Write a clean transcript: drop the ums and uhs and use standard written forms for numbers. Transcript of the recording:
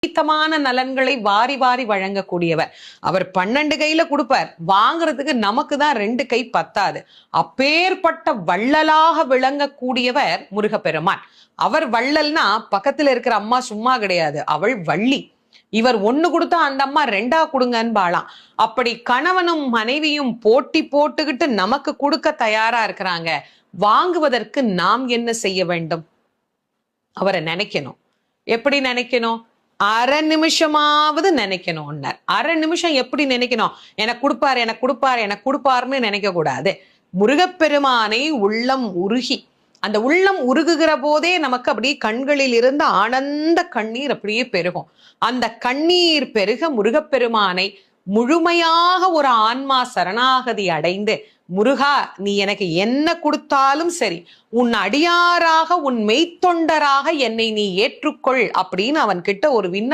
விபரீதமான நலன்களை வாரி வாரி வழங்கக்கூடியவர். அவர் 12 கையில கொடுப்பார், வாங்குறதுக்கு நமக்கு தான் 2 கை பத்தாது. அப்பேற்பட்ட வள்ளலாக விளங்கக்கூடியவர் முருகப்பெருமான். அவர் வள்ளல்னா பக்கத்துல இருக்கிற அம்மா சும்மா கிடையாது, அவள் வள்ளி. இவர் 1 கொடுத்தா அந்த அம்மா 2 கொடுங்கன்னு பாலாம். அப்படி கணவனும் மனைவியும் போட்டி போட்டுக்கிட்டு நமக்கு கொடுக்க தயாரா இருக்கிறாங்க. வாங்குவதற்கு நாம் என்ன செய்ய வேண்டும்? அவரை நினைக்கணும். எப்படி நினைக்கணும்? அரை நிமிஷமாவது நினைக்கணும். அரை நிமிஷம் எப்படி நினைக்கணும்? எனக்கு கொடுப்பாரு, எனக்கு கொடுப்பாரு, எனக்கு கொடுப்பாருன்னு நினைக்க கூடாது. முருகப்பெருமானை உள்ளம் உருகி, அந்த உள்ளம் உருகுகிற போதே நமக்கு அப்படியே கண்களில் இருந்து ஆனந்த கண்ணீர் அப்படியே பெருகும். அந்த கண்ணீர் பெருக முருகப்பெருமானை முழுமையாக ஒரு ஆன்மா சரணாகதி அடைந்து, முருகா நீ எனக்கு என்ன கொடுத்தாலும் சரி, உன் அடியாராக உன் மெய்த்தொண்டராக என்னை நீ ஏற்றுக்கொள் அப்படின்னு அவன் கிட்ட ஒரு விண்ணப்பம்